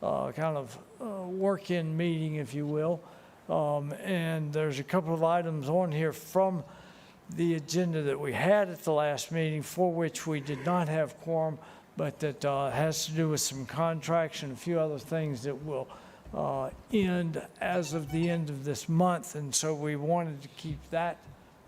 kind of work-in meeting, if you will. And there's a couple of items on here from the agenda that we had at the last meeting for which we did not have quorum, but that has to do with some contracts and a few other things that will end as of the end of this month. And so we wanted to keep that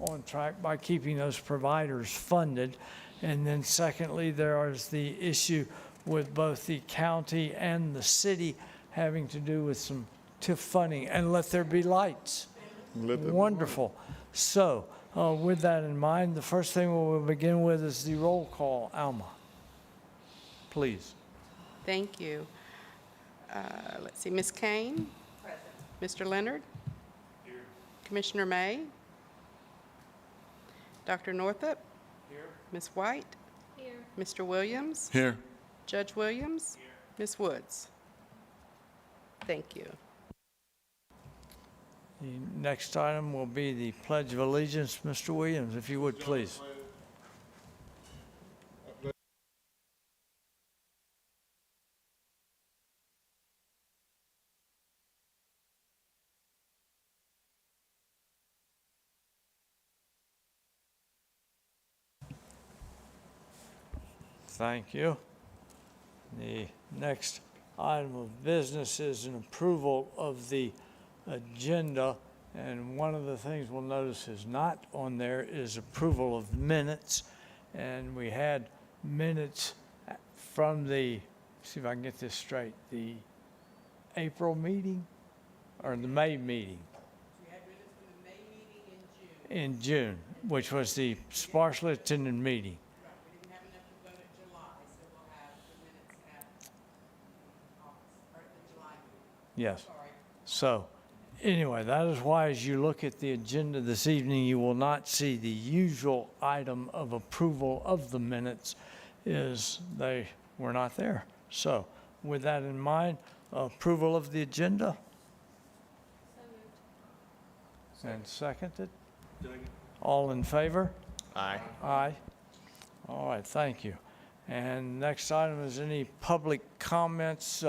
on track by keeping those providers funded. And then secondly, there is the issue with both the county and the city having to do with some TIF funding. And let there be lights. Wonderful. So with that in mind, the first thing we'll begin with is the roll call. Alma, please. Thank you. Let's see, Ms. Kane? Present. Mr. Leonard? Here. Commissioner May? Dr. Northup? Here. Ms. White? Here. Mr. Williams? Here. Judge Williams? Here. Ms. Woods? Thank you. The next item will be the Pledge of Allegiance. Mr. Williams, if you would, please. Thank you. The next item of business is an approval of the agenda, and one of the things we'll notice is not on there is approval of minutes. And we had minutes from the, see if I can get this straight, the April meeting or the May meeting? We had minutes from the May meeting in June, which was the sparsely attended meeting. We didn't have enough to vote in July, so we'll have the minutes at the July meeting. Yes. Sorry. So anyway, that is why as you look at the agenda this evening, you will not see the usual item of approval of the minutes is they were not there. So with that in mind, approval of the agenda. So moved. And seconded. All in favor? Aye. Aye. All right, thank you. And next item is any public comments.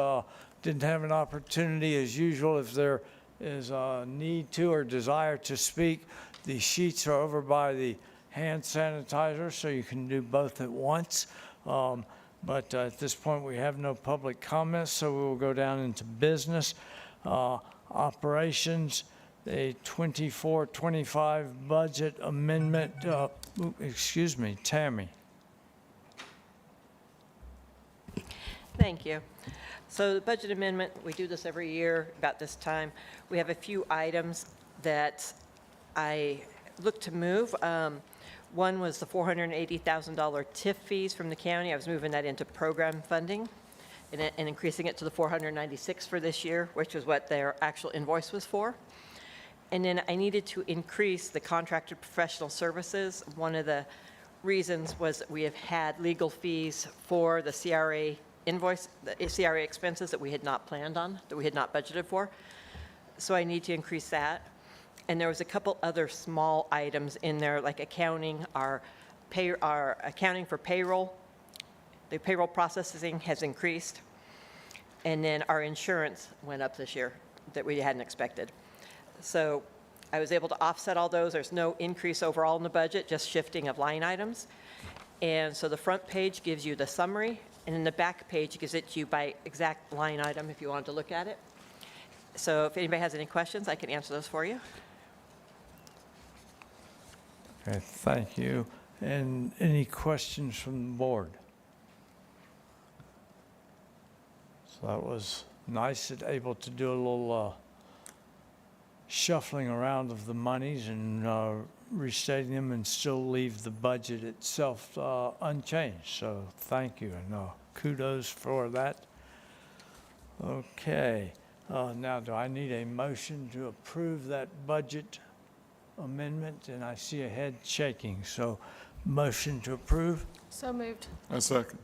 Didn't have an opportunity as usual. If there is a need to or desire to speak, the sheets are over by the hand sanitizer, so you can do both at once. But at this point, we have no public comments, so we will go down into business. Operations, a 24-25 budget amendment. Excuse me, Tammy. Thank you. So the budget amendment, we do this every year about this time. We have a few items that I look to move. One was the $480,000 TIF fees from the county. I was moving that into program funding and increasing it to the $496 for this year, which was what their actual invoice was for. And then I needed to increase the contracted professional services. One of the reasons was that we have had legal fees for the CRA invoice, the CRA expenses that we had not planned on, that we had not budgeted for. So I need to increase that. And there was a couple other small items in there, like accounting, our accounting for payroll. The payroll processing has increased. And then our insurance went up this year that we hadn't expected. So I was able to offset all those. There's no increase overall in the budget, just shifting of line items. And so the front page gives you the summary, and then the back page gives it to you by exact line item if you wanted to look at it. So if anybody has any questions, I can answer those for you. Okay, thank you. And any questions from the board? So that was nice, able to do a little shuffling around of the monies and restating them and still leave the budget itself unchanged. So thank you, and kudos for that. Okay, now do I need a motion to approve that budget amendment? And I see a head shaking, so motion to approve. So moved. A second.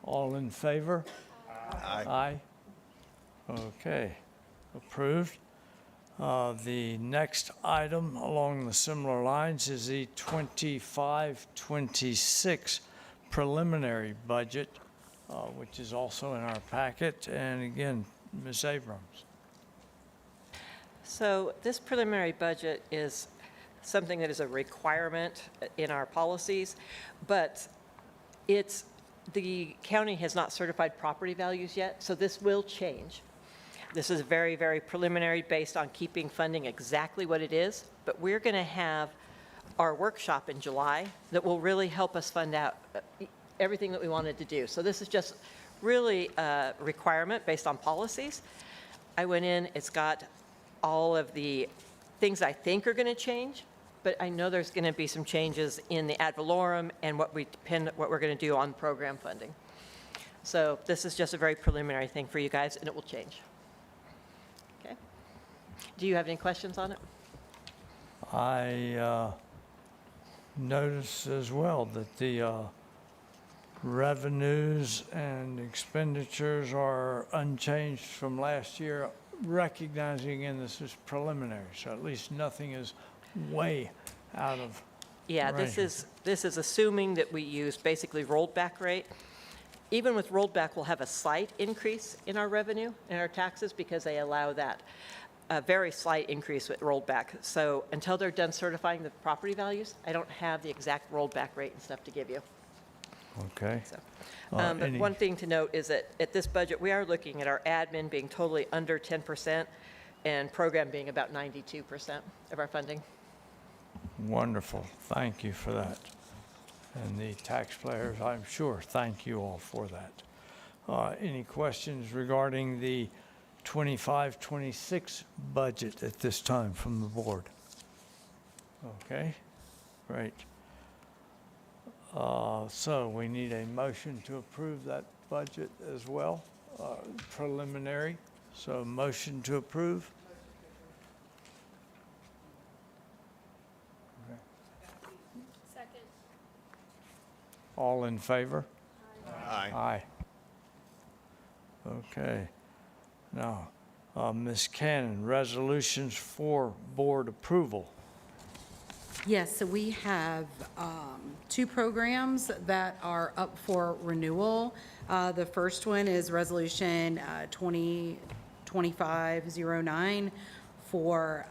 All in favor? Aye. Aye. Okay, approved. The next item along the similar lines is the 25-26 preliminary budget. which is also in our packet. And again, Ms. Abrams. So this preliminary budget is something that is a requirement in our policies, but the county has not certified property values yet, so this will change. This is very, very preliminary based on keeping funding exactly what it is, but we're going to have our workshop in July that will really help us fund out everything that we wanted to do. So this is just really a requirement based on policies. I went in, it's got all of the things I think are going to change, but I know there's going to be some changes in the ad valorem and what we're going to do on program funding. So this is just a very preliminary thing for you guys, and it will change. Okay? Do you have any questions on it? I noticed as well that the revenues and expenditures are unchanged from last year, recognizing in this is preliminary, so at least nothing is way out of Yeah, range. this is assuming that we use basically rolled back rate. Even with rolled back, we'll have a slight increase in our revenue and our taxes because they allow that. A very slight increase with rolled back. So until they're done certifying the property values, I don't have the exact rolled back rate and stuff to give you. Okay. So, Uh, but any- one thing to note is that at this budget, we are looking at our admin being totally under 10% and program being about 92% of our funding. Wonderful. Thank you for that. And the taxpayers, I'm sure, thank you all for that. Any questions regarding the 25-26 budget at this time from the board? Okay, great. So we need a motion to approve that budget as well, preliminary. So motion to approve. Second. All in favor? Aye. Aye. Okay. Now, Ms. Cannon, resolutions for board approval. Yes, so we have two programs that are up for renewal. The first one is Resolution 2025-09 for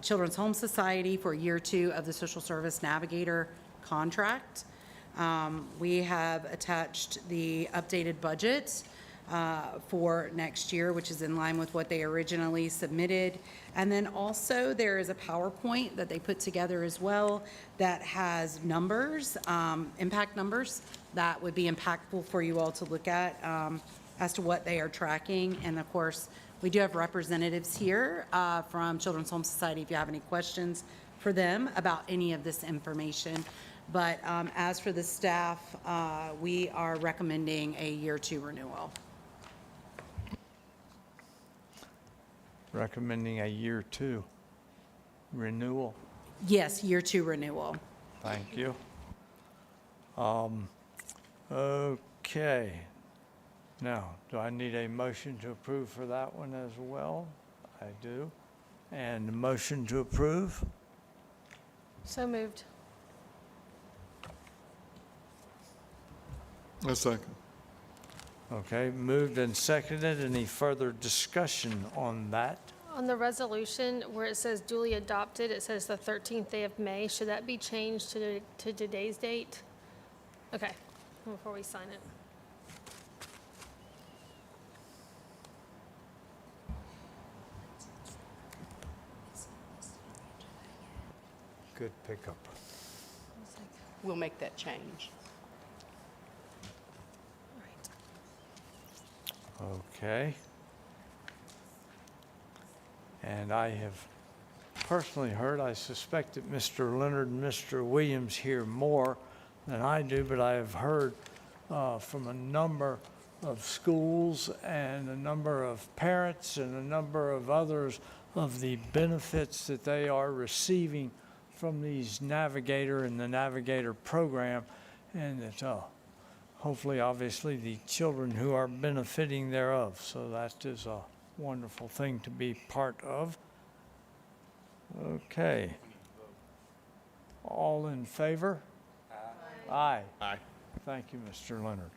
Children's Home Society for Year 2 of the Social Service Navigator contract. We have attached the updated budget for next year, which is in line with what they originally submitted. And then also there is a PowerPoint that they put together as well that has numbers, impact numbers that would be impactful for you all to look at as to what they are tracking. And of course, we do have representatives here from Children's Home Society if you have any questions for them about any of this information. But as for the staff, we are recommending a Year 2 renewal. Recommending a year 2 renewal. Yes, Year 2 renewal. Thank you. Okay. Now, do I need a motion to approve for that one as well? I do. And a motion to approve? So moved. A second. Okay, moved and seconded. Any further discussion on that? On the resolution where it says duly adopted, it says the 13th day of May. Should that be changed to today's date? Okay, before we sign it. Good pickup. We'll make that change. Okay. And I have personally heard, I suspect that Mr. Leonard and Mr. Williams hear more than I do, but I have heard from a number of schools and a number of parents and a number of others of the benefits that they are receiving from these Navigator and the Navigator program, and that hopefully, obviously, the children who are benefiting thereof. So that is a wonderful thing to be part of. Okay. All in favor? Aye. Aye. Thank you, Mr. Leonard.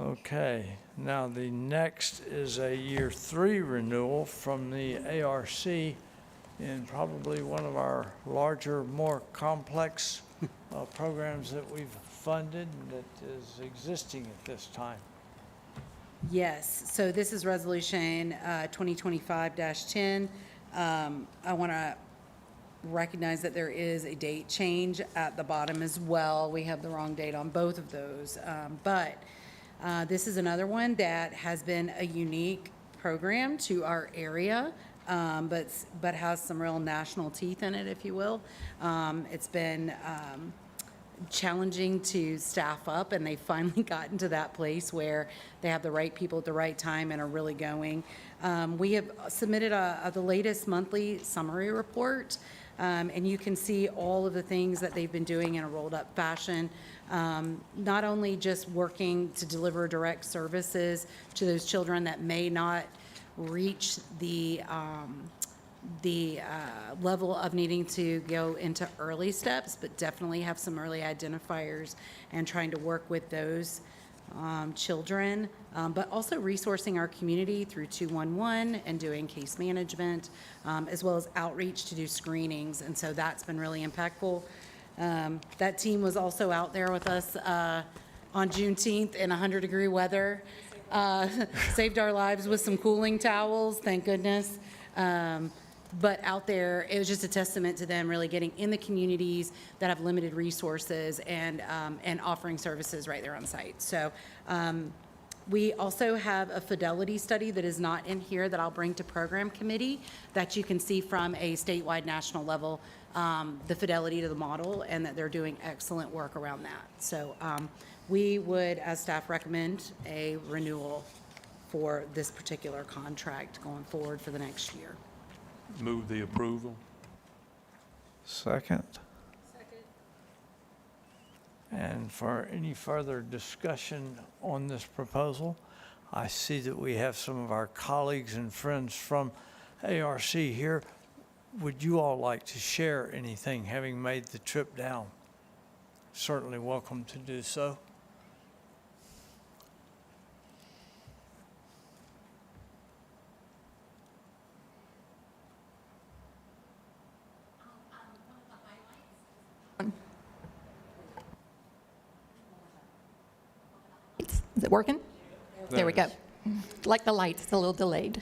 Okay, now the next is a year 3 renewal from the ARC in probably one of our larger, more complex programs that we've funded and that is existing at this time. Yes, so this is Resolution 2025-10. I want to recognize that there is a date change at the bottom as well. We have the wrong date on both of those. But this is another one that has been a unique program to our area, but has some real national teeth in it, if you will. It's been challenging to staff up, and they've finally gotten to that place where they have the right people at the right time and are really going. We have submitted the latest monthly summary report, and you can see all of the things that they've been doing in a rolled-up fashion. Not only just working to deliver direct services to those children that may not reach the level of needing to go into early steps, but definitely have some early identifiers and trying to work with those children, but also resourcing our community through 211 and doing case management, as well as outreach to do screenings. And so that's been really impactful. That team was also out there with us on Juneteenth in 100-degree weather, saved our lives with some cooling towels, thank goodness. But out there, it was just a testament to them really getting in the communities that have limited resources and offering services right there on site. So we also have a fidelity study that is not in here that I'll bring to program committee that you can see from a statewide national level, the fidelity to the model, and that they're doing excellent work around that. So we would, as staff, recommend a renewal for this particular contract going forward for the next year. Move the approval. Second. And for any further discussion on this proposal, I see that we have some of our colleagues and friends from ARC here. Would you all like to share anything, having made the trip down? Certainly welcome to do so. Is it working? There we go. Like the lights, it's a little delayed.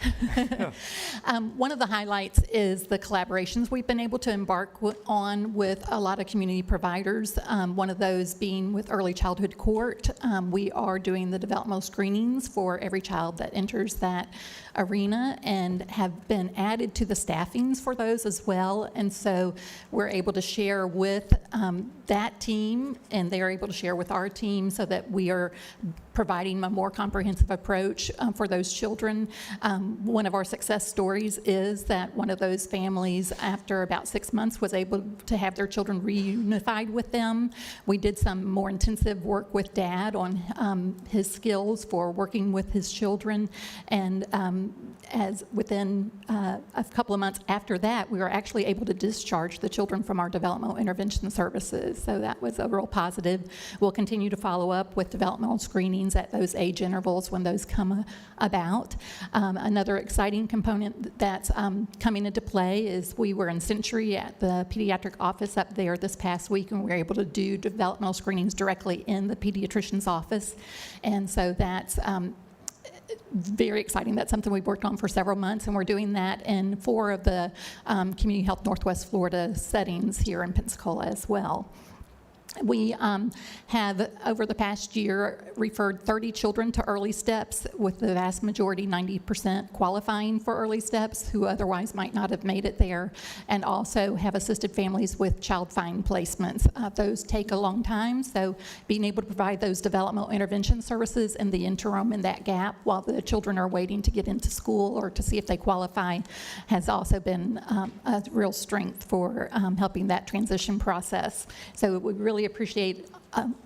One of the highlights is the collaborations we've been able to embark on with a lot of community providers. One of those being with Early Childhood Court. We are doing the developmental screenings for every child that enters that arena and have been added to the staffings for those as well. And so we're able to share with that team, and they are able to share with our team so that we are providing a more comprehensive approach for those children. One of our success stories is that one of those families, after about 6 months, was able to have their children reunified with them. We did some more intensive work with Dad on his skills for working with his children, and as within a couple of months after that, we were actually able to discharge the children from our developmental intervention services. So that was a real positive. We'll continue to follow up with developmental screenings at those age intervals when those come about. Another exciting component that's coming into play is we were in Century at the pediatric office up there this past week, and we were able to do developmental screenings directly in the pediatrician's office. And so that's very exciting. That's something we've worked on for several months, and we're doing that in 4 of the Community Health Northwest Florida settings here in Pensacola as well. We have, over the past year, referred 30 children to Early Steps, with the vast majority, 90%, qualifying for Early Steps, who otherwise might not have made it there, and also have assisted families with child find placements. Those take a long time, so being able to provide those developmental intervention services in the interim, in that gap, while the children are waiting to get into school or to see if they qualify, has also been a real strength for helping that transition process. So we really appreciate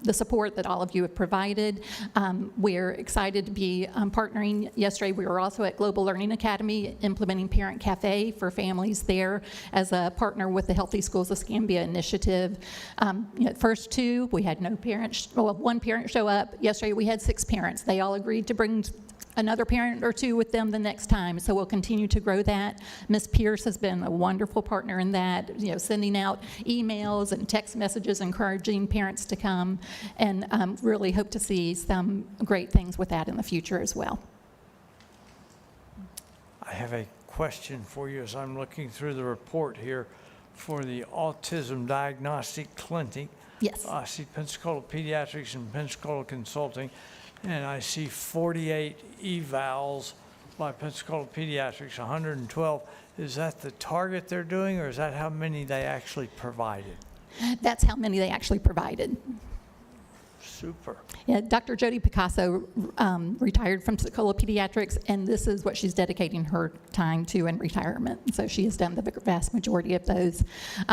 the support that all of you have provided. We're excited to be partnering. Yesterday, we were also at Global Learning Academy implementing Parent Cafe for families there as a partner with the Healthy Schools Escambia initiative. First two, we had no parents, well, one parent show up. Yesterday, we had 6 parents. They all agreed to bring another parent or 2 with them the next time, so we'll continue to grow that. Ms. Pierce has been a wonderful partner in that, sending out emails and text messages encouraging parents to come, and really hope to see some great things with that in the future as well. I have a question for you as I'm looking through the report here for the Autism Diagnostic Clinic. Yes. I see Pensacola Pediatrics and Pensacola Consulting, and I see 48 evals by Pensacola Pediatrics, 112. Is that the target they're doing, or is that how many they actually provided? That's how many they actually provided. Super. Yeah, Dr. Jody Picasso retired from Pensacola Pediatrics, and this is what she's dedicating her time to in retirement. So she has done the vast majority of those.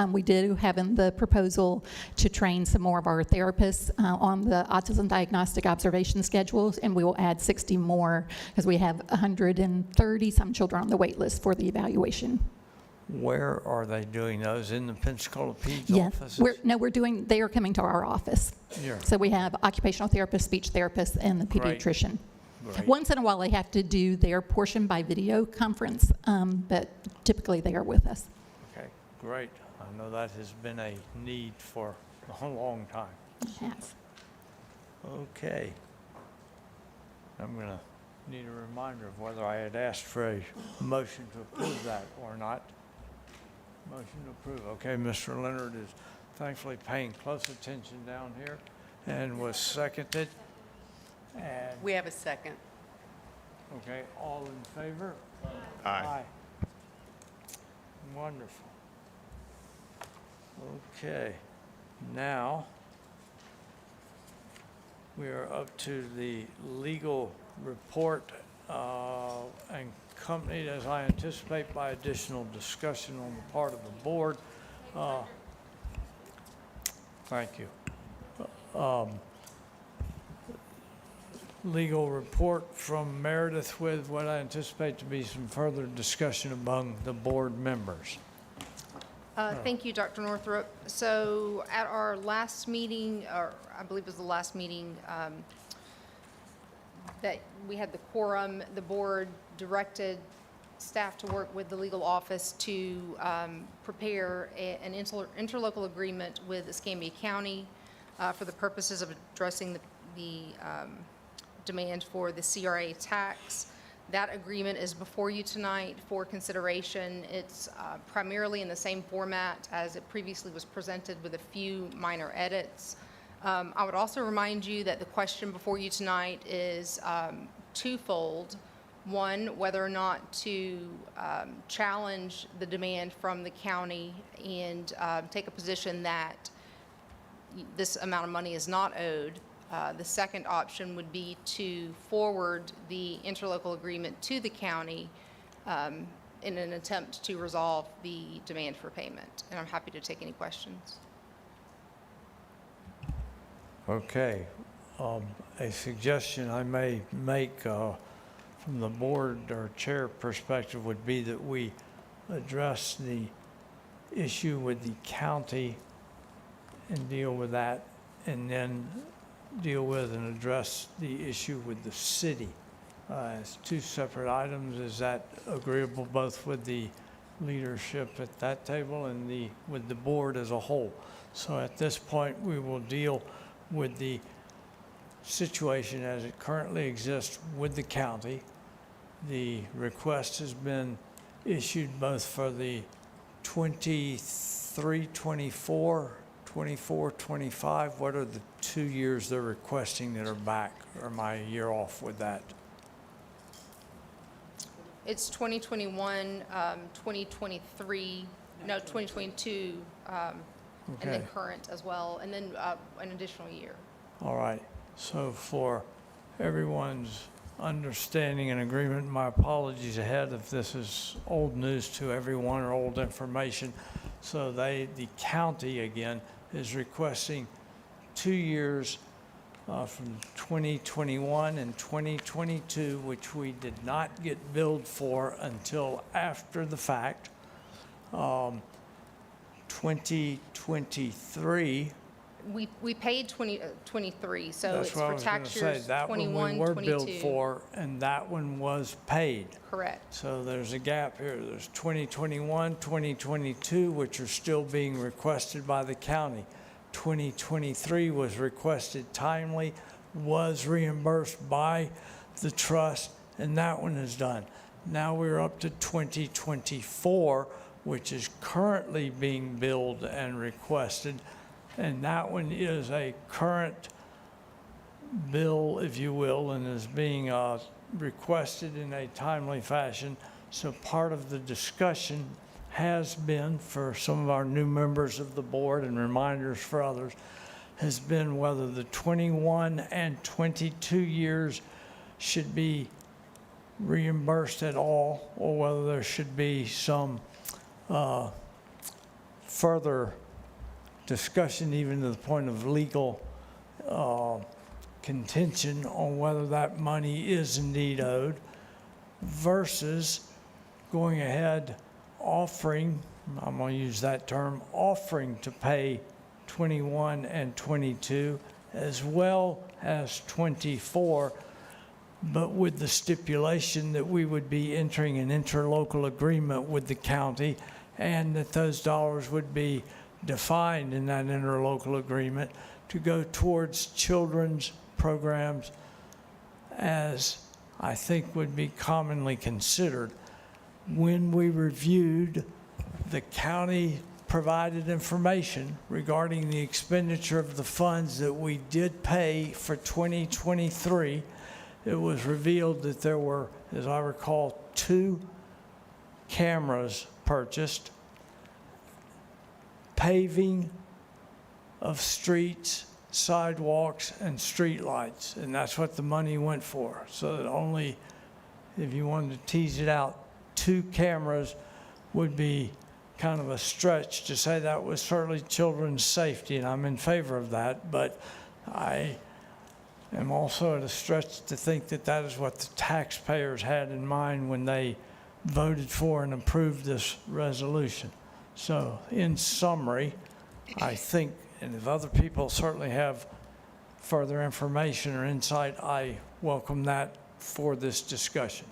We do have in the proposal to train some more of our therapists on the autism diagnostic observation schedules, and we will add 60 more because we have 130 some children on the wait list for the evaluation. Where are they doing those? In the Pensacola Peds Yeah, offices? they are coming to our office. Yeah. So we have occupational therapists, speech therapists, and the Great. pediatrician. Great. Once in a while, they have to do their portion by video conference, but typically they are with us. Okay, great. I know that has been a need for a long time. Yes. Okay. I'm going to need a reminder of whether I had asked for a motion to approve that or not. Motion to approve. Okay, Mr. Leonard is thankfully paying close attention down here and was seconded. And, We have a second. okay, all in favor? Aye. Wonderful. Okay, now we are up to the legal report and accompanied, as I anticipate, by additional discussion on the part of the board. Thank you. Legal report from Meredith with what I anticipate to be some further discussion among the board members. Thank you, Dr. Northrup. So at our last meeting, or I believe it was the last meeting, that we had the quorum, the board directed staff to work with the legal office to prepare an interlocal agreement with Escambia County for the purposes of addressing the demand for the CRA tax. That agreement is before you tonight for consideration. It's primarily in the same format as it previously was presented with a few minor edits. I would also remind you that the question before you tonight is twofold. One, whether or not to challenge the demand from the county and take a position that this amount of money is not owed. The second option would be to forward the interlocal agreement to the county in an attempt to resolve the demand for payment. And I'm happy to take any questions. Okay, a suggestion I may make from the board or chair perspective would be that we address the issue with the county and deal with that, and then deal with and address the issue with the city as 2 separate items. Is that agreeable both with the leadership at that table and with the board as a whole? So at this point, we will deal with the situation as it currently exists with the county. The request has been issued both for the 23, 24, 24, 25. What are the 2 years they're requesting that are back? Or am I a year off with that? It's 2021, 2023, no, 2022, and then Okay. current as well, and then an additional year. All right, so for everyone's understanding and agreement, my apologies ahead if this is old news to everyone or old information. So the county again is requesting 2 years from 2021 and 2022, which we did not get billed for until after the fact. 2023, We paid 23, so that's it's what I for was going to tax say. years That one 21, we were 22. billed for, and that one was paid. Correct. So there's a gap here. There's 2021, 2022, which are still being requested by the county. 2023 was requested timely, was reimbursed by the trust, and that one is done. Now we're up to 2024, which is currently being billed and requested, and that one is a current bill, if you will, and is being requested in a timely fashion. So part of the discussion has been, for some of our new members of the board and reminders for others, has been whether the 21 and 22 years should be reimbursed at all, or whether there should be some further discussion, even to the point of legal contention on whether that money is indeed owed, versus going ahead offering, I'm going to use that term, offering to pay 21 and 22 as well as 24, but with the stipulation that we would be entering an interlocal agreement with the county, and that those dollars would be defined in that interlocal agreement to go towards children's programs, as I think would be commonly considered. When we reviewed the county provided information regarding the expenditure of the funds that we did pay for 2023, it was revealed that there were, as I recall, 2 cameras purchased, paving of streets, sidewalks, and streetlights, and that's what the money went for. So that only, if you wanted to tease it out, 2 cameras would be kind of a stretch to say that was certainly children's safety, and I'm in favor of that, but I am also at a stretch to think that that is what the taxpayers had in mind when they voted for and approved this resolution. So in summary, I think, and if other people certainly have further information or insight, I welcome that for this discussion.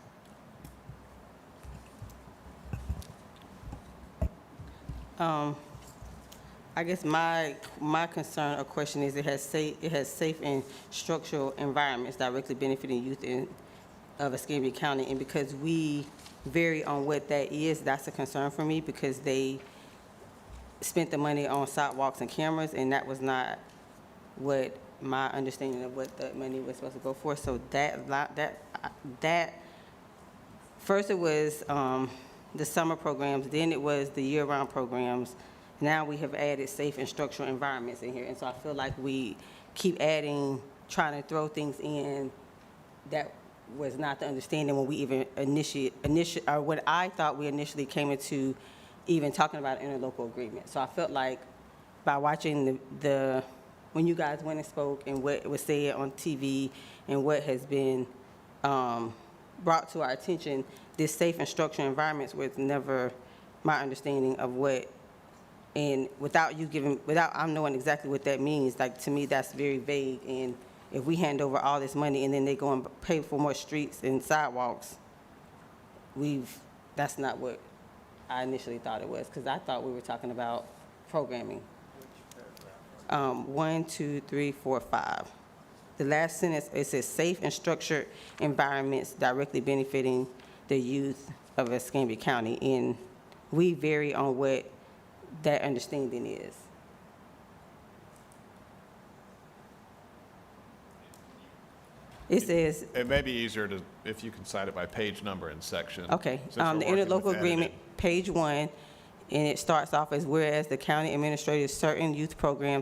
I guess my concern or question is it has safe and structural environments directly benefiting youth of Escambia County, and because we vary on what that is, that's a concern for me, because they spent the money on sidewalks and cameras, and that was not what my understanding of what the money was supposed to go for. So that first it was the summer programs, then it was the year-round programs. Now we have added safe and structural environments in here, and so I feel like we keep adding, trying to throw things in that was not the understanding when we even or what I thought we initially came into even talking about an interlocal agreement. So I felt like by watching when you guys went and spoke and what was said on TV and what has been brought to our attention, this safe and structural environments was never my understanding of what, and without I'm knowing exactly what that means, like, to me, that's very vague. And if we hand over all this money and then they go and pay for more streets and sidewalks, that's not what I initially thought it was, because I thought we were talking about programming. 1, 2, 3, 4, 5. The last sentence, it says safe and structured environments directly benefiting the youth of Escambia County, and we vary on what that understanding is. It says, It may be easier to, if you can cite it by page number and section. okay, since we're the working with interlocal edited. agreement, page 1, and it starts off as, whereas the county administers certain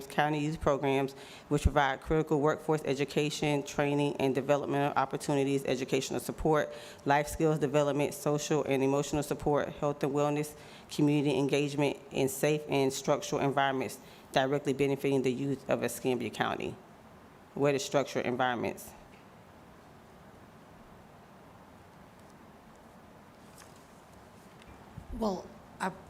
county youth programs, which provide critical workforce education, training, and developmental opportunities, educational support, life skills development, social and emotional support, health and wellness, community engagement, and safe and structural environments directly benefiting the youth of Escambia County? What is structured environments? Well,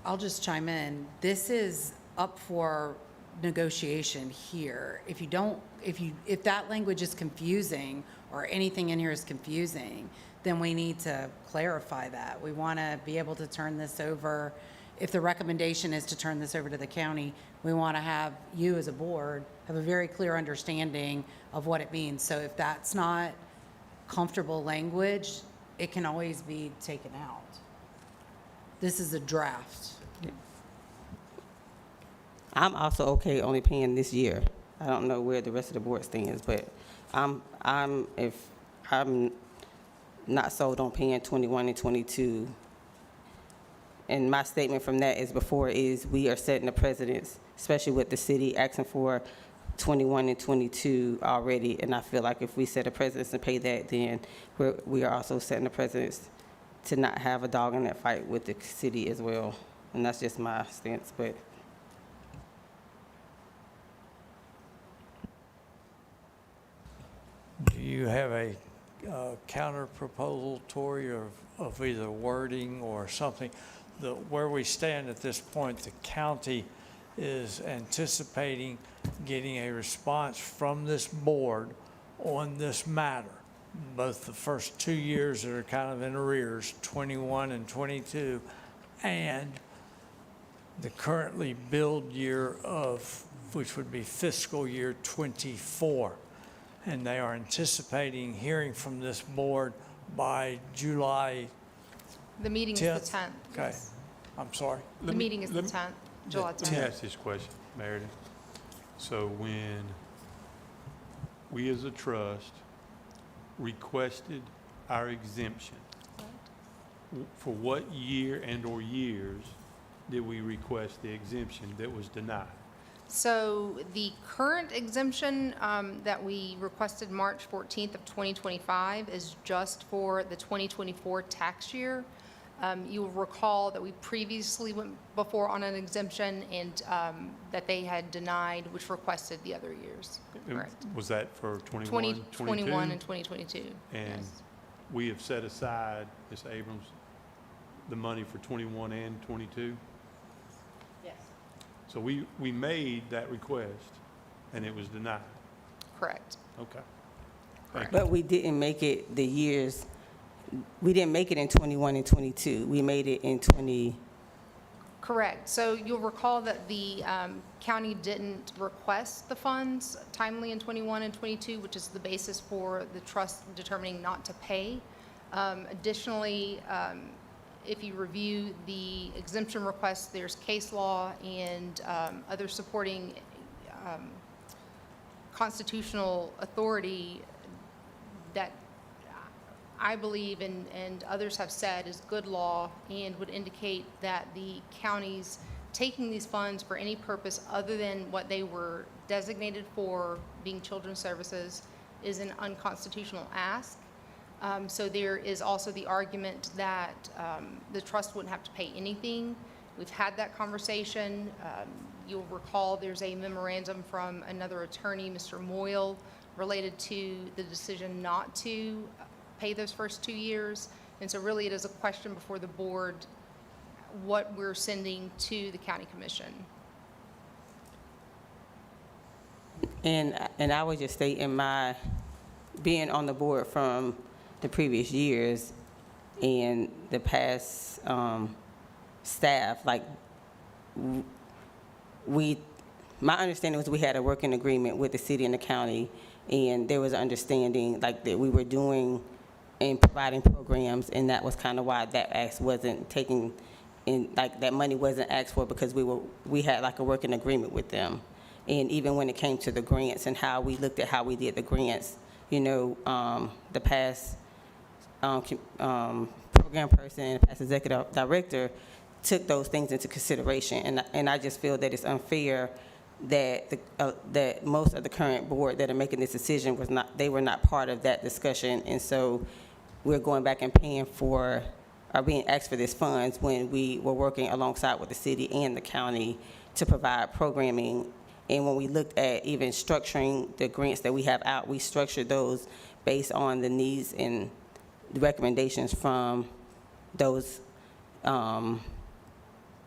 I'll just chime in. This is up for negotiation here. If that language is confusing or anything in here is confusing, then we need to clarify that. We want to be able to turn this over. If the recommendation is to turn this over to the county, we want to have you as a board have a very clear understanding of what it means. So if that's not comfortable language, it can always be taken out. This is a draft. I'm also okay only paying this year. I don't know where the rest of the board stands, but I'm not sold on paying 21 and 22. And my statement from that is before is we are setting the precedence, especially with the city asking for 21 and 22 already. And I feel like if we set a precedence and pay that, then we are also setting the precedence to not have a dog in that fight with the city as well. And that's just my stance, but. Do you have a counter proposal, Tori, of either wording or something? Where we stand at this point, the county is anticipating getting a response from this board on this matter. Both the first 2 years that are kind of in arrears, 21 and 22, and the currently billed year of, which would be fiscal year 24. And they are anticipating hearing from this board by July The meeting is the 10th. 10th. Okay, yes. I'm sorry. The meeting is the 10th, July Let me 10th. ask this question, Meredith. So when we as a trust requested our exemption, for what year and/or years did we request the exemption that was denied? So the current exemption that we requested March 14th of 2025 is just for the 2024 tax year. You'll recall that we previously went before on an exemption and that they had denied, which requested the other years. Correct. Was that for 21, 2021 and 22? 2022. And yes. we have set aside, Ms. Abrams, the money for 21 and 22? Yes. So we made that request, and it was denied. Correct. Okay. But we didn't make it the years, we didn't make it in 21 and 22. We made it in 20, Correct. So you'll recall that the county didn't request the funds timely in 21 and 22, which is the basis for the trust determining not to pay. Additionally, if you review the exemption request, there's case law and other supporting constitutional authority that I believe and others have said is good law and would indicate that the counties taking these funds for any purpose other than what they were designated for, being children's services, is an unconstitutional ask. So there is also the argument that the trust wouldn't have to pay anything. We've had that conversation. You'll recall there's a memorandum from another attorney, Mr. Moyle, related to the decision not to pay those first 2 years. And so really it is a question before the board what we're sending to the county commission. and I would just state in my, being on the board from the previous years and the past staff, like my understanding was we had a working agreement with the city and the county, and there was an understanding like that we were doing and providing programs, and that was kind of why that ask wasn't taken in, like that money wasn't asked for, because we had like a working agreement with them. And even when it came to the grants and how we looked at how we did the grants, you know, the past program person and past executive director took those things into consideration. And I just feel that it's unfair that that most of the current board that are making this decision they were not part of that discussion. And so we're going back and paying for, or being asked for these funds when we were working alongside with the city and the county to provide programming And when we looked at even structuring the grants that we have out, we structured those based on the needs and the recommendations from those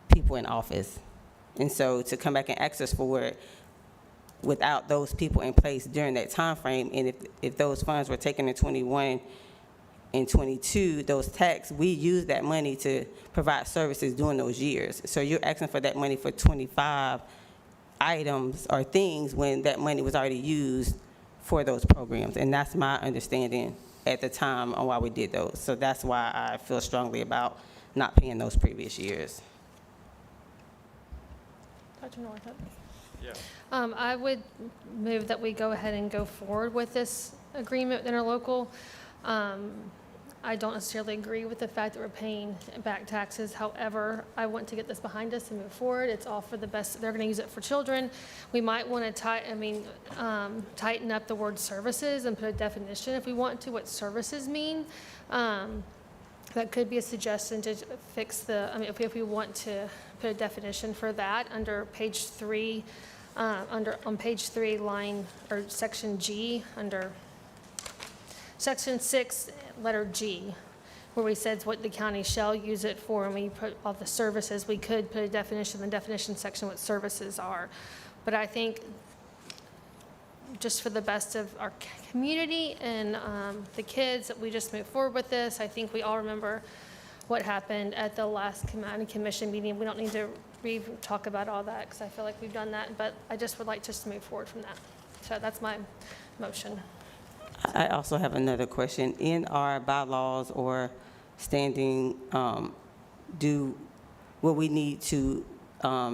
people in office. And so to come back and ask us for it without those people in place during that time frame, and if those funds were taken in 21 and 22, those tax, we used that money to provide services during those years. So you're asking for that money for 25 items or things when that money was already used for those programs. And that's my understanding at the time on why we did those. So that's why I feel strongly about not paying those previous years. Dr. Northup? I would move that we go ahead and go forward with this agreement with interlocal. I don't necessarily agree with the fact that we're paying back taxes. However, I want to get this behind us and move forward. It's all for the best. They're going to use it for children. We might want to tighten up the word services and put a definition if we want to, what services mean. That could be a suggestion to fix if we want to put a definition for that under page 3, on page 3, section G, under section 6, letter G, where we said what the county shall use it for, and we put all the services. We could put a definition in the definition section what services are. But I think just for the best of our community and the kids, that we just move forward with this. I think we all remember what happened at the last county commission meeting. We don't need to talk about all that because I feel like we've done that, but I just would like just to move forward from that. So that's my motion. I also have another question. In our bylaws or standing, will we need to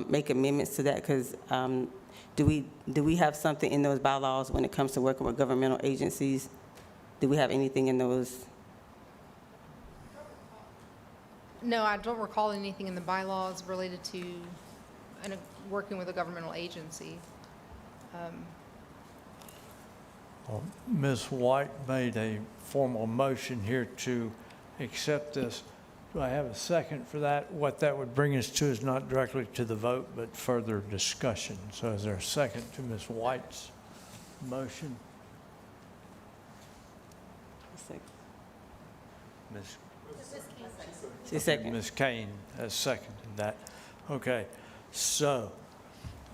make amendments to that? Because do we have something in those bylaws when it comes to working with governmental agencies? Do we have anything in those? No, I don't recall anything in the bylaws related to working with a governmental agency. Well, Ms. White made a formal motion here to accept this. Do I have a second for that? What that would bring us to is not directly to the vote, but further discussion. So is there a second to Ms. White's motion? Ms. Kane has seconded that. Okay, so,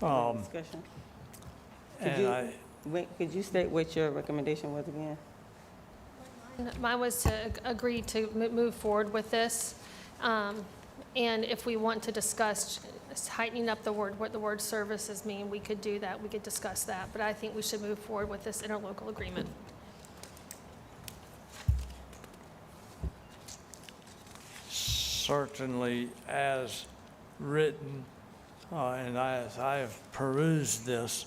Discussion? and Could you state what your recommendation was again? Mine was to agree to move forward with this. And if we want to discuss tightening up the word, what the word services mean, we could do that. We could discuss that. But I think we should move forward with this interlocal agreement. certainly as written, and as I have perused this,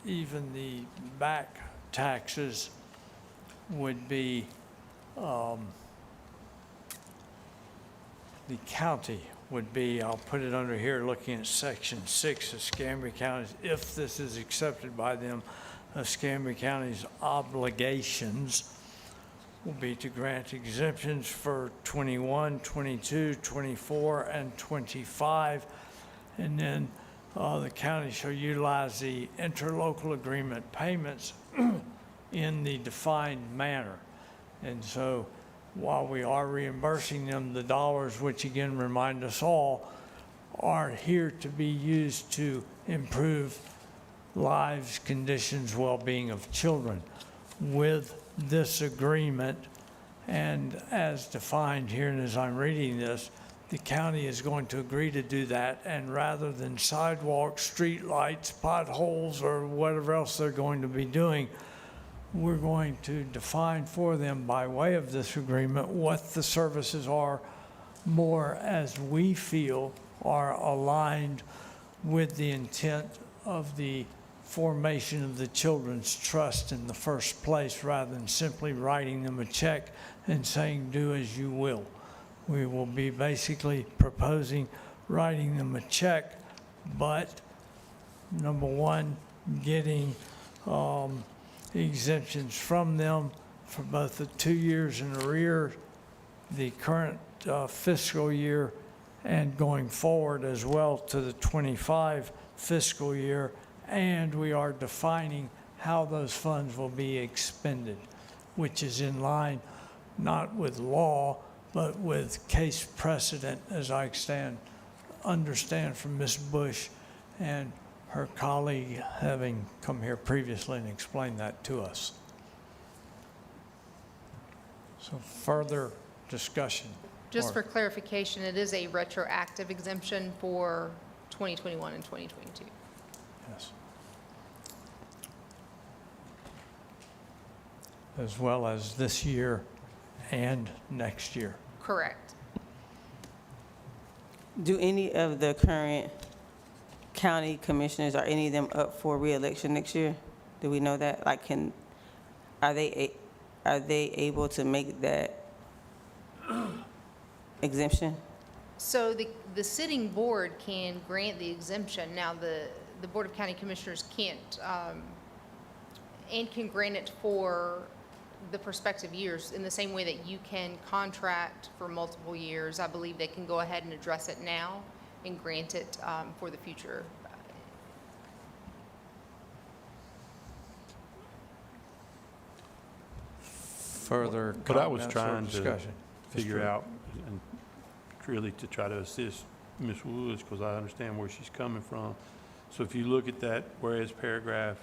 even the back taxes would be, the county would be, I'll put it under here, looking at section 6 of Escambia County's, if this is accepted by them, Escambia County's obligations will be to grant exemptions for 21, 22, 24, and 25. And then the county shall utilize the interlocal agreement payments in the defined manner. And so while we are reimbursing them the dollars, which again remind us all, are here to be used to improve lives, conditions, well-being of children. With this agreement, and as defined here, and as I'm reading this, the county is going to agree to do that, and rather than sidewalks, street lights, potholes, or whatever else they're going to be doing, we're going to define for them by way of this agreement what the services are, more as we feel are aligned with the intent of the formation of the Children's Trust in the first place, rather than simply writing them a check and saying, do as you will. We will be basically proposing writing them a check, but number one, getting exemptions from them for both the 2 years in arrear, the current fiscal year, and going forward as well to the 25 fiscal year, and we are defining how those funds will be expended, which is in line not with law, but with case precedent, as I understand from Ms. Bush and her colleague having come here previously and explained that to us. So further discussion. Just or- for clarification, it is a retroactive exemption for 2021 and 2022. Yes. As well as this year and next year. Correct. Do any of the current county commissioners, are any of them up for reelection next year? Do we know that? Like, are they able to make that exemption? So the sitting board can grant the exemption. Now, the Board of County Commissioners can't, and can grant it for the prospective years in the same way that you can contract for multiple years. I believe they can go ahead and address it now and grant it for the future. Further But I was comments or trying to discussion? figure Mr. out, and really to try to assist Ms. Woods, because I understand where she's coming from. So if you look at that whereas paragraph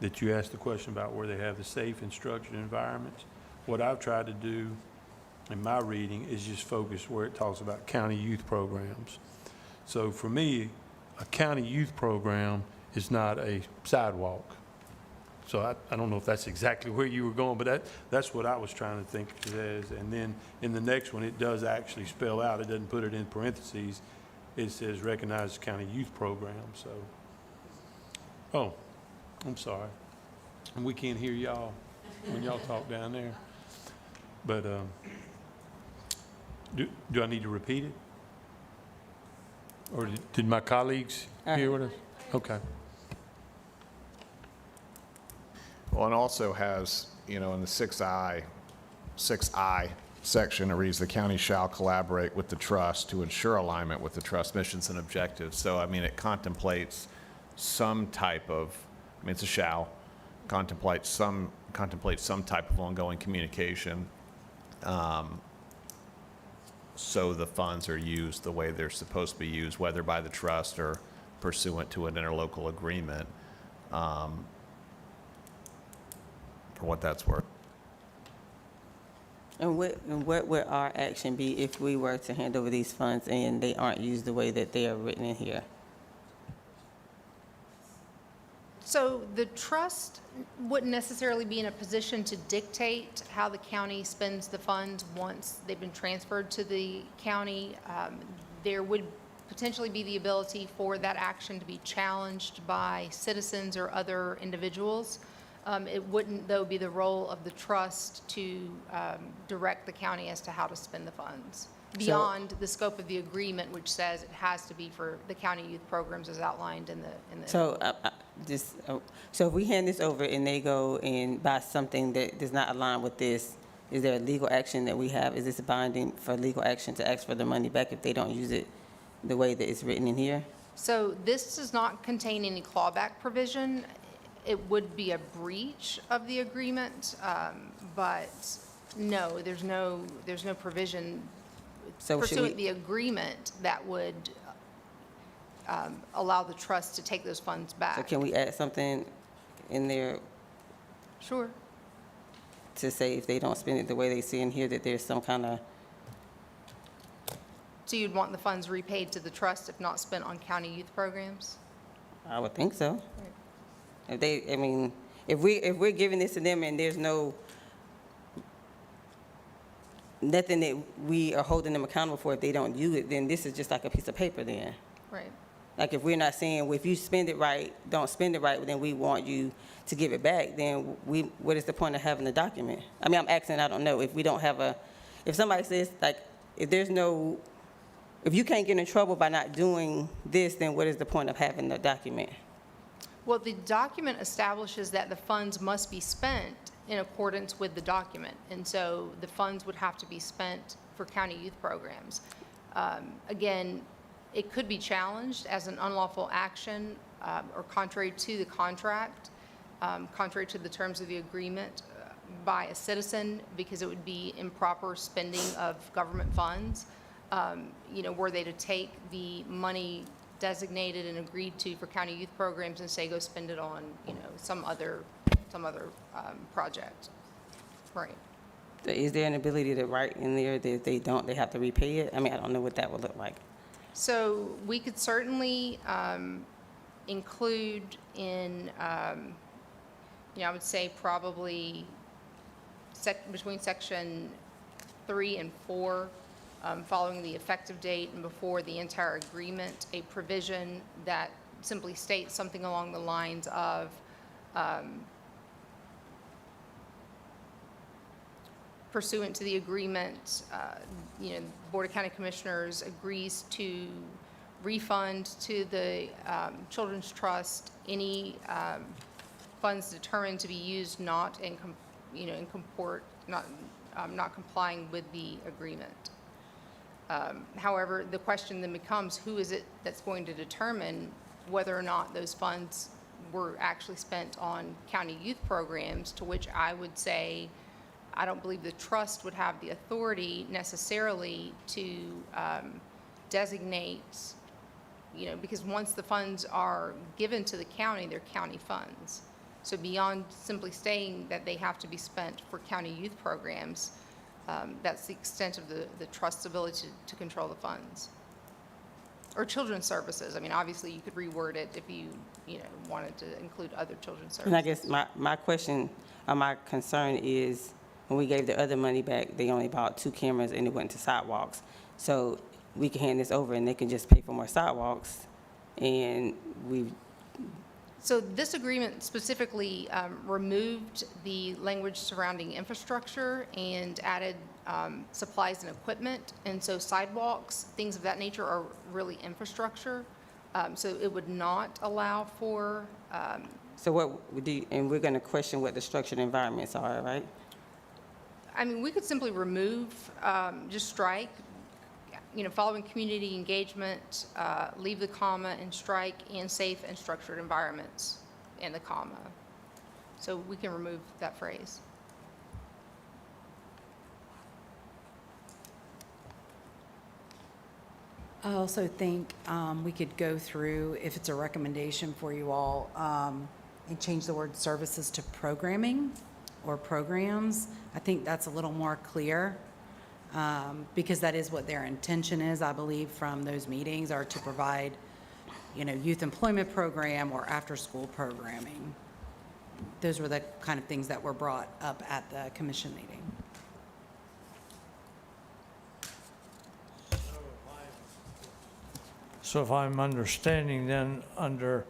that you asked the question about where they have the safe and structured environments, what I've tried to do in my reading is just focus where it talks about county youth programs. So for me, a county youth program is not a sidewalk. So I don't know if that's exactly where you were going, but that's what I was trying to think it as. And then in the next one, it does actually spell out, it doesn't put it in parentheses. It says recognized county youth program, so. Oh, I'm sorry. And we can't hear y'all when y'all talk down there. But do I need to repeat it? Or did my colleagues hear what I? Okay. Well, and also has, in the 6I section, it reads, "The county shall collaborate with the trust to ensure alignment with the trust missions and objectives." So, it contemplates some type of, it's a shall, contemplate some type of ongoing communication, so the funds are used the way they're supposed to be used, whether by the trust or pursuant to an interlocal agreement, for what that's worth. And what would our action be if we were to hand over these funds and they aren't used the way that they are written in here? So the trust wouldn't necessarily be in a position to dictate how the county spends the funds once they've been transferred to the county. There would potentially be the ability for that action to be challenged by citizens or other individuals. It wouldn't, though, be the role of the trust to direct the county as to how to spend the funds, beyond the scope of the agreement, which says it has to be for the county youth programs as outlined in the. So, so if we hand this over and they go and buy something that does not align with this, is there a legal action that we have? Is this a binding for legal action to ask for the money back if they don't use it the way that it's written in here? So this does not contain any clawback provision. It would be a breach of the agreement, but no, there's no provision So should pursuant we, the agreement that would allow the trust to take those funds so back. can we add something in there Sure. to say if they don't spend it the way they see in here, that there's some kind of, So you'd want the funds repaid to the trust if not spent on county youth programs? I would think so. If they, if we're giving this to them and there's nothing that we are holding them accountable for if they don't use it, then this is just like a piece of paper then. Right. Like if we're not saying, well, if you spend it right, don't spend it right, then we want you to give it back, then what is the point of having the document? I'm asking, I don't know, if we don't have if somebody says, like, if you can't get in trouble by not doing this, then what is the point of having the document? Well, the document establishes that the funds must be spent in accordance with the document. And so the funds would have to be spent for county youth programs. Again, it could be challenged as an unlawful action or contrary to the contract, contrary to the terms of the agreement by a citizen, because it would be improper spending of government funds. Were they to take the money designated and agreed to for county youth programs and say, go spend it on, some other project. Right. Is there an ability to write in there that if they don't, they have to repay it? I mean, I don't know what that would look like. So we could certainly include in, I would say probably between section 3 and 4, following the effective date and before the entire agreement, a provision that simply states something along the lines of pursuant to the agreement, Board of County Commissioners agrees to refund to the Children's Trust any funds determined to be used not complying with the agreement. However, the question then becomes, who is it that's going to determine whether or not those funds were actually spent on county youth programs, to which I would say, I don't believe the trust would have the authority necessarily to designate, because once the funds are given to the county, they're county funds. So beyond simply stating that they have to be spent for county youth programs, that's the extent of the trust's ability to control the funds. Or children's services. I mean, obviously, you could reword it if you wanted to include other children's services. And I guess my question, or my concern is, when we gave the other money back, they only bought 2 cameras and it went to sidewalks. So we can hand this over and they can just pay for more sidewalks, and So this agreement specifically removed the language surrounding infrastructure and added supplies and equipment. And so sidewalks, things of that nature are really infrastructure. So it would not allow for, So what would you, and we're going to question what the structured environments are, right? I mean, we could simply remove, just strike, following community engagement, leave the comma and strike "and safe and structured environments" and the comma. So we can remove that phrase. I also think we could go through, if it's a recommendation for you all, and change the word services to programming or programs. I think that's a little more clear, because that is what their intention is, I believe, from those meetings, are to provide, youth employment program or after-school programming. Those were the kind of things that were brought up at the commission meeting. So if I'm understanding then, under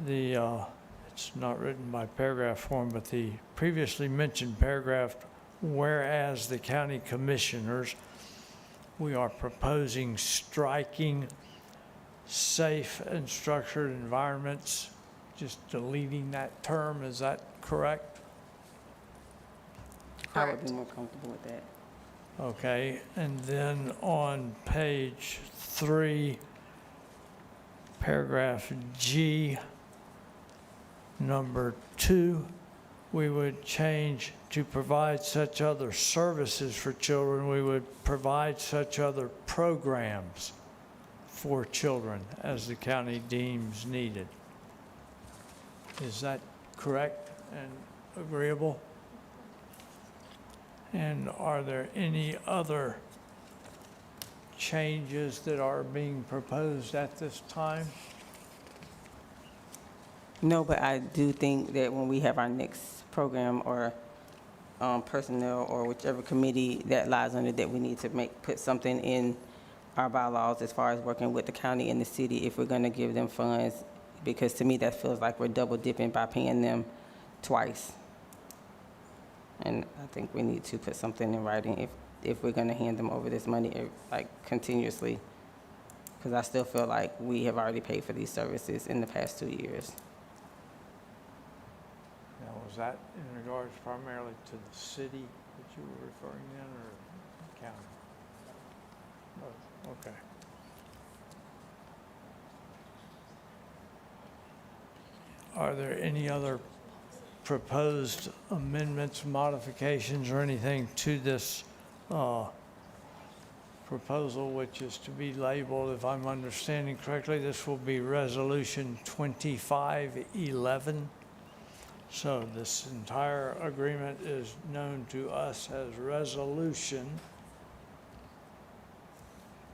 the, it's not written by paragraph form, but the previously mentioned paragraph, whereas the county commissioners, we are proposing striking safe and structured environments, just deleting that term, is that correct? I would be more comfortable with that. Okay, and then on page 3, paragraph G, number 2, we would change to provide such other services for children. We would provide such other programs for children as the county deems needed. Is that correct and agreeable? And are there any other changes that are being proposed at this time? No, but I do think that when we have our next program or personnel or whichever committee that lies under, that we need to put something in our bylaws as far as working with the county and the city if we're going to give them funds, because to me that feels like we're double dipping by paying them twice. And I think we need to put something in writing if we're going to hand them over this money like continuously, because I still feel like we have already paid for these services in the past 2 years. Now, was that in regards primarily to the city that you were referring in, or county? Both, okay. are there any other proposed amendments, modifications, or anything to this proposal, which is to be labeled, if I'm understanding correctly, this will be Resolution 2511. So this entire agreement is known to us as Resolution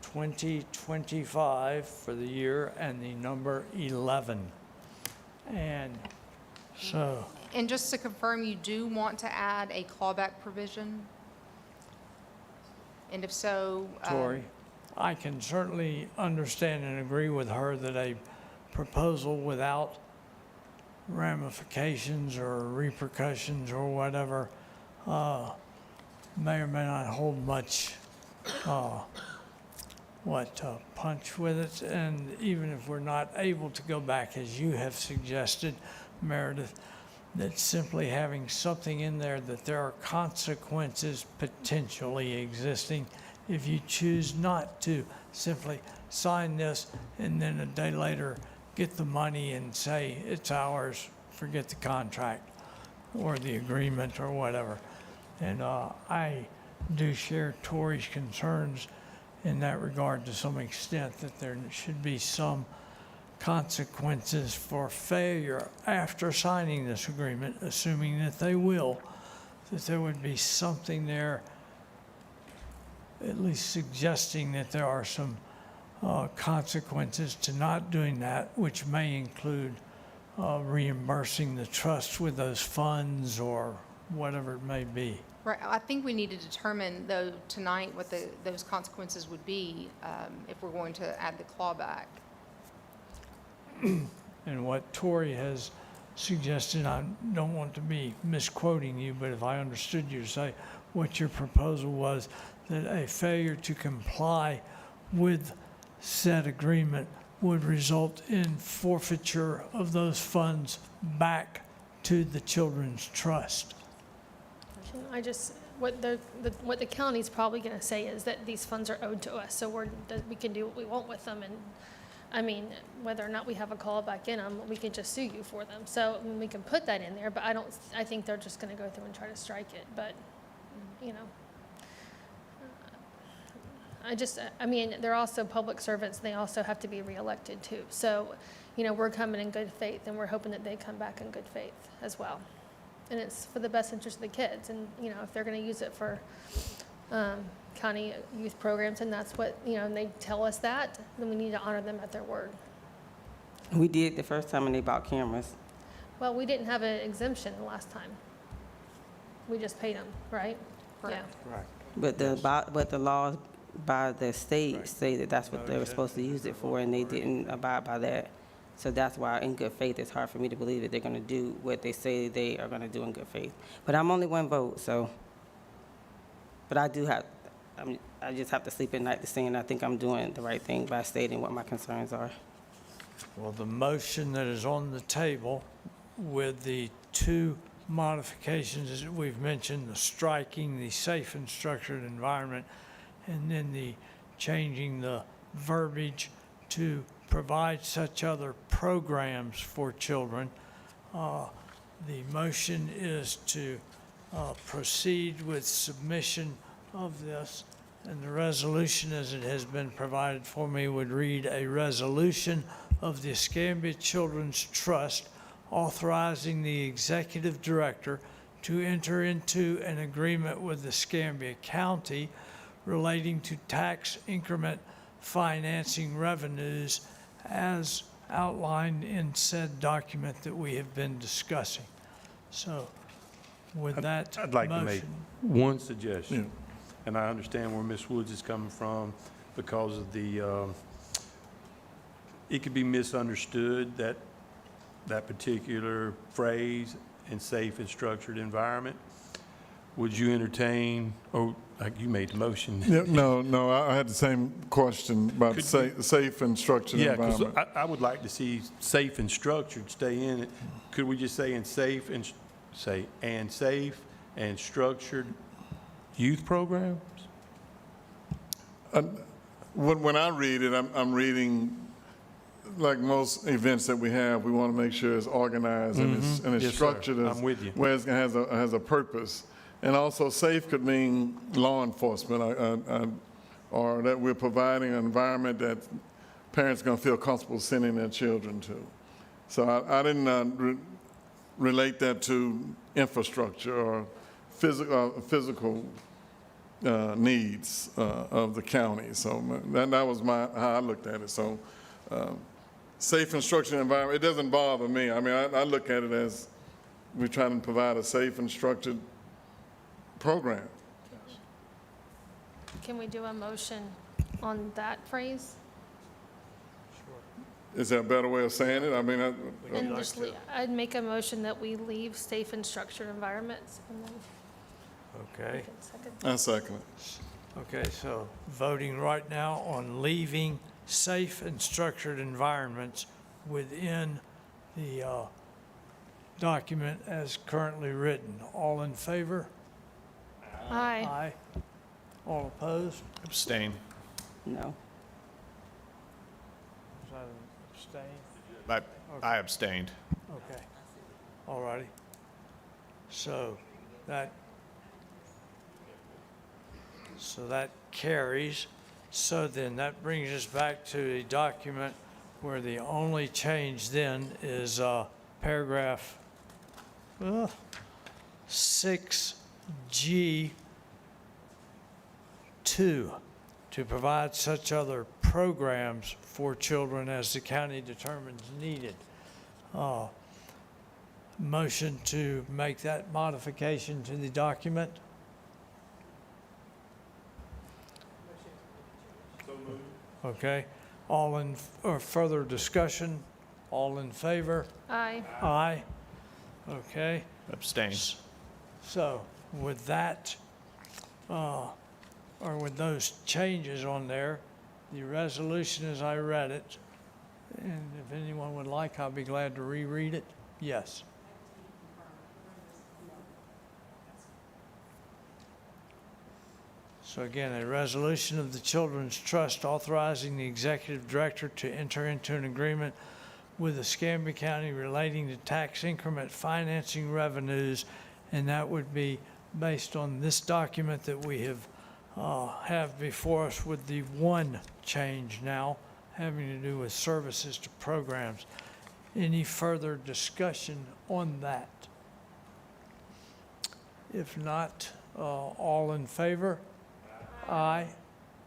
2025 for the year and the number 11. And so, And just to confirm, you do want to add a clawback provision? And if so, Tori, I can certainly understand and agree with her that a proposal without ramifications or repercussions or whatever may or may not hold much punch with it. And even if we're not able to go back, as you have suggested, Meredith, that simply having something in there that there are consequences potentially existing if you choose not to simply sign this and then a day later get the money and say it's ours, forget the contract or the agreement or whatever. And I do share Tori's concerns in that regard to some extent, that there should be some consequences for failure after signing this agreement, assuming that they will, that there would be something there at least suggesting that there are some consequences to not doing that, which may include reimbursing the trust with those funds or whatever it may be. right, I think we need to determine, though, tonight what those consequences would be if we're going to add the clawback. And what Tori has suggested, I don't want to be misquoting you, but if I understood you to say what your proposal was, that a failure to comply with said agreement would result in forfeiture of those funds back to the children's trust. I just, what the county's probably going to say is that these funds are owed to us, so we can do what we want with them. And I mean, whether or not we have a callback in them, we can just sue you for them. So I mean, we can put that in there, but I think they're just going to go through and try to strike it. But, you know, I mean, they're also public servants, and they also have to be reelected too. So, you know, we're coming in good faith, and we're hoping that they come back in good faith as well. And it's for the best interest of the kids. And, you know, if they're going to use it for county youth programs, and that's what, you know, and they tell us that, then we need to honor them at their word. We did the first time when they bought cameras. Well, we didn't have an exemption the last time. We just paid them, right? Correct. But the laws by the state say that that's what they were supposed to use it for, and they didn't abide by that. So that's why, in good faith, it's hard for me to believe that they're going to do what they say they are going to do in good faith. But I'm only one vote, so. But I just have to sleep at night to saying I think I'm doing the right thing by stating what my concerns are. Well, the motion that is on the table with the two modifications that we've mentioned, the striking, the safe and structured environment, and then the changing the verbiage to provide such other programs for children. The motion is to proceed with submission of this, and the resolution as it has been provided for me would read a resolution of the Escambia Children's Trust authorizing the executive director to enter into an agreement with the Escambia County relating to tax increment financing revenues as outlined in said document that we have been discussing. So with that I'd like to make motion, one suggestion, and I understand where Ms. Woods is coming from because of the, it could be misunderstood that particular phrase in safe and structured environment. Would you entertain, or like you made the motion? Yeah, no, I had the same question about Could safe and structured Yeah, because environment. I would like to see safe and structured stay in it. Could we just say in safe and, safe and structured youth programs? When I read it, I'm reading like most events that we have, we want to make sure it's organized and it's Yes, sir. structured. I'm with you. Where it has a purpose. And also safe could mean law enforcement, or that we're providing an environment that parents are going to feel comfortable sending their children to. So I didn't relate that to infrastructure or physical needs of the county. So that was how I looked at it. So safe and structured environment, it doesn't bother me. I mean, I look at it as we're trying to provide a safe and structured program. Can we do a motion on that phrase? Is there a better way of saying it? I mean, And just, I'd make a motion that we leave safe and structured environments. And then Okay. we can second. I second it. Okay, so voting right now on leaving safe and structured environments within the document as currently written. All in favor? Aye. Aye. All opposed? Abstain. No. Is that an abstain? I abstained. Okay. All righty. So that carries. So then that brings us back to a document where the only change then is paragraph 6G2, to provide such other programs for children as the county determines needed. Motion to make that modification to the document? Okay, or further discussion? All in favor? Aye. Aye. Okay, Abstain. so with that, or with those changes on there, the resolution as I read it, and if anyone would like, I'll be glad to reread it. Yes. So again, a resolution of the Children's Trust authorizing the executive director to enter into an agreement with Escambia County relating to tax increment financing revenues, and that would be based on this document that we have before us, with the one change now having to do with services to programs. Any further discussion on that? If not, all in favor? Aye.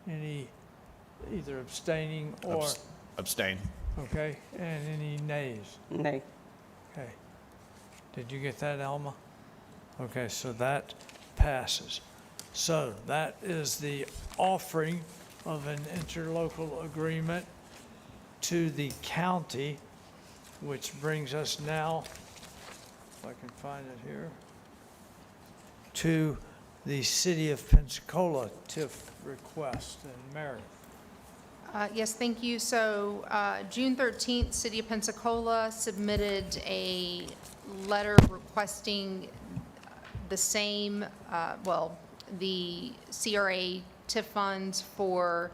Any either abstaining or, Abstain. okay, and any nays? Nay. Okay. Did you get that, Alma? Okay, so that passes. So that is the offering of an interlocal agreement to the county, which brings us now, if I can find it here, to the City of Pensacola TIF request. And Mary. Yes, thank you. So June 13th, City of Pensacola submitted a letter requesting the same, the CRA TIF funds for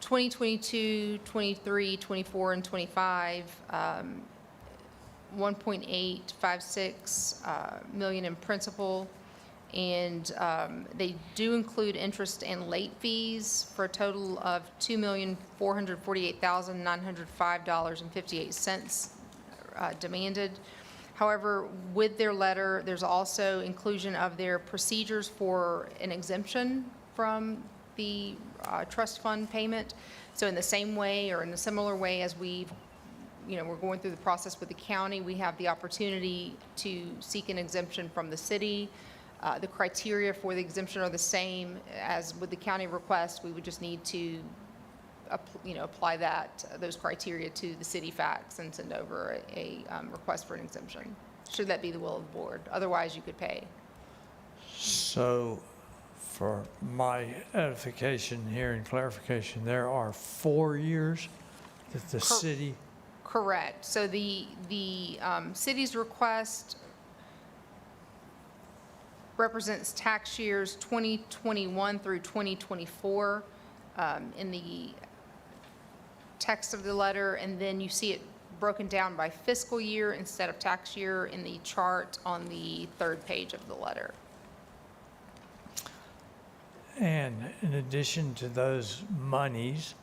2022, 23, 24, and 25, 1.856 million in principal. And they do include interest and late fees for a total of $2,448,905.58 demanded. However, with their letter, there's also inclusion of their procedures for an exemption from the trust fund payment. So in the same way, or in a similar way as we're going through the process with the county, we have the opportunity to seek an exemption from the city. The criteria for the exemption are the same as with the county request. We would just need to, apply those criteria to the city fax and send over a request for an exemption, should that be the will of the board. Otherwise, you could pay. So for my edification here and clarification, there are 4 years that the city, Correct. So the city's request represents tax years 2021 through 2024. In the text of the letter, and then you see it broken down by fiscal year instead of tax year in the chart on the third page of the letter. And in addition to those monies,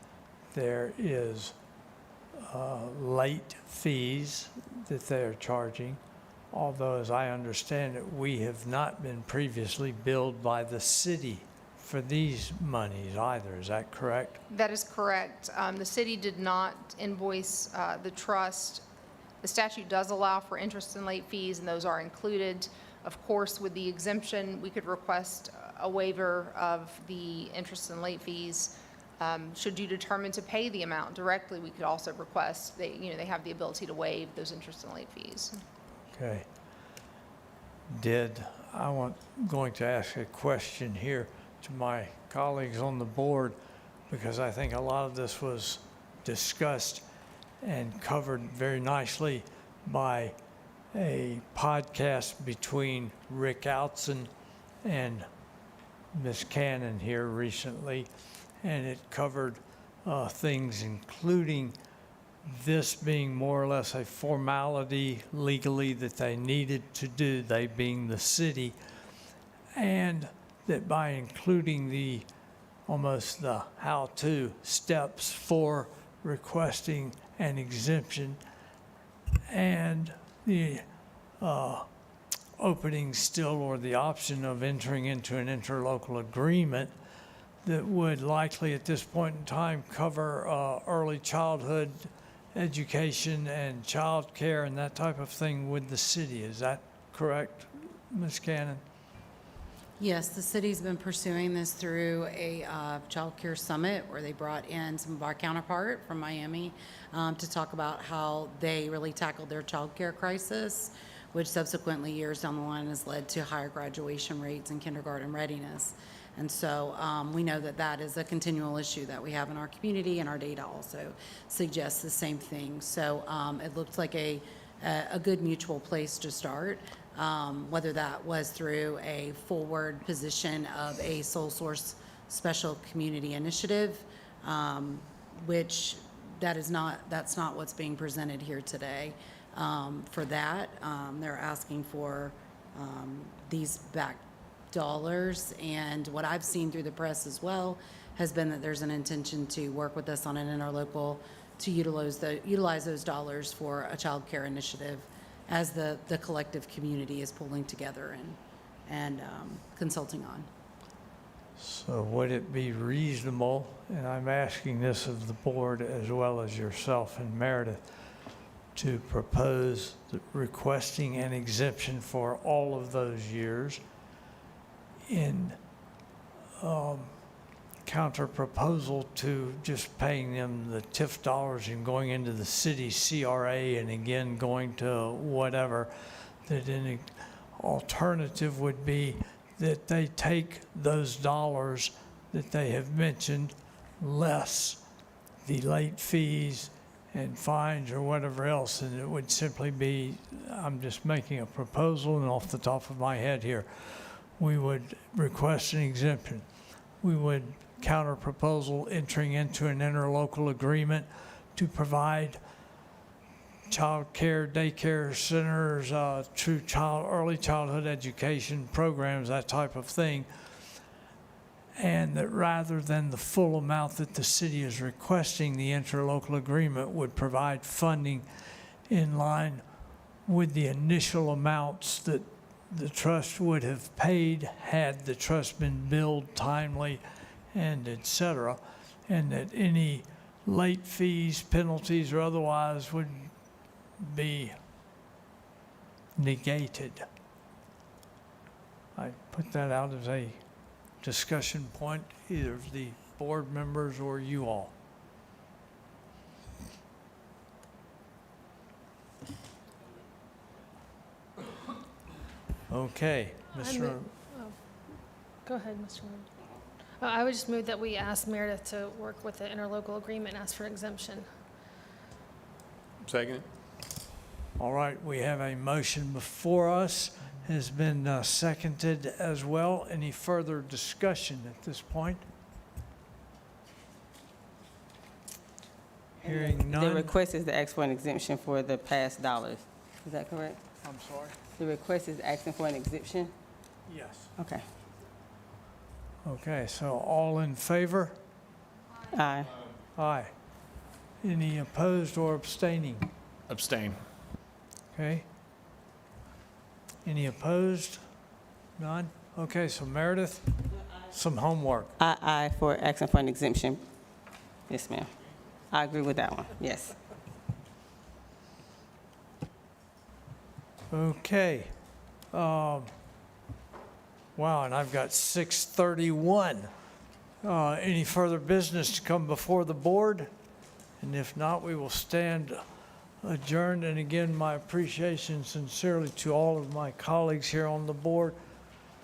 there is late fees that they are charging, although as I understand it, we have not been previously billed by the city for these monies either. Is that correct? That is correct. The city did not invoice the trust. The statute does allow for interest and late fees, and those are included. Of course, with the exemption, we could request a waiver of the interest and late fees. Should you determine to pay the amount directly, we could also request, they have the ability to waive those interest and late fees. Okay. Going to ask a question here to my colleagues on the board, because I think a lot of this was discussed and covered very nicely by a podcast between Rick Outson and Ms. Cannon here recently, and it covered things including this being more or less a formality legally that they needed to do, they being the city, and that by including almost the how-to steps for requesting an exemption and the opening still or the option of entering into an interlocal agreement that would likely at this point in time cover early childhood education and child care and that type of thing with the city. Is that correct, Ms. Cannon? Yes, the city's been pursuing this through a child care summit where they brought in some of our counterpart from Miami to talk about how they really tackled their child care crisis, which subsequently years down the line has led to higher graduation rates and kindergarten readiness. And so we know that that is a continual issue that we have in our community, and our data also suggests the same thing. So it looks like a good mutual place to start. Whether that was through a forward position of a sole source special community initiative, which that's not what's being presented here today. For that, they're asking for these back dollars, and what I've seen through the press as well has been that there's an intention to work with us on an interlocal to utilize those dollars for a child care initiative as the collective community is pulling together and consulting on. So would it be reasonable, and I'm asking this of the board as well as yourself and Meredith, to propose requesting an exemption for all of those years in counter proposal to just paying them the TIF dollars and going into the city CRA and again going to whatever, that an alternative would be that they take those dollars that they have mentioned, less the late fees and fines or whatever else, and it would simply be, I'm just making a proposal and off the top of my head here, we would request an exemption. We would counter proposal entering into an interlocal agreement to provide child care, daycare centers, true early childhood education programs, that type of thing. And that rather than the full amount that the city is requesting, the interlocal agreement would provide funding in line with the initial amounts that the trust would have paid had the trust been billed timely and et cetera, and that any late fees, penalties, or otherwise would be negated. I put that out as a discussion point, either of the board members or you all. Okay, Mr. Go ahead, Mr. Ward. I would just move that we ask Meredith to work with the interlocal agreement and ask for exemption. Second? All right, we have a motion before us, has been seconded as well. Any further discussion at this point? Hearing The none. request is to ask for an exemption for the past dollars. Is that correct? I'm sorry? The request is asking for an exemption? Yes. Okay. Okay, so all in favor? Aye. Aye. Any opposed or abstaining? Abstain. Okay. Any opposed? None? Okay, so Meredith, some homework. Aye for asking for an exemption. Yes, ma'am. I agree with that one, yes. Okay. Wow, and I've got 6:31. Any further business to come before the board? And if not, we will stand adjourned. And again, my appreciation sincerely to all of my colleagues here on the board.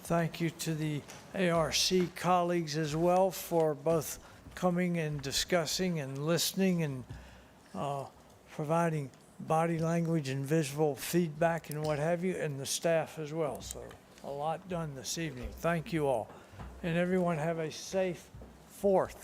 Thank you to the ARC colleagues as well for both coming and discussing and listening and providing body language and visual feedback and what have you, and the staff as well. So a lot done this evening. Thank you all. And everyone have a safe 4th.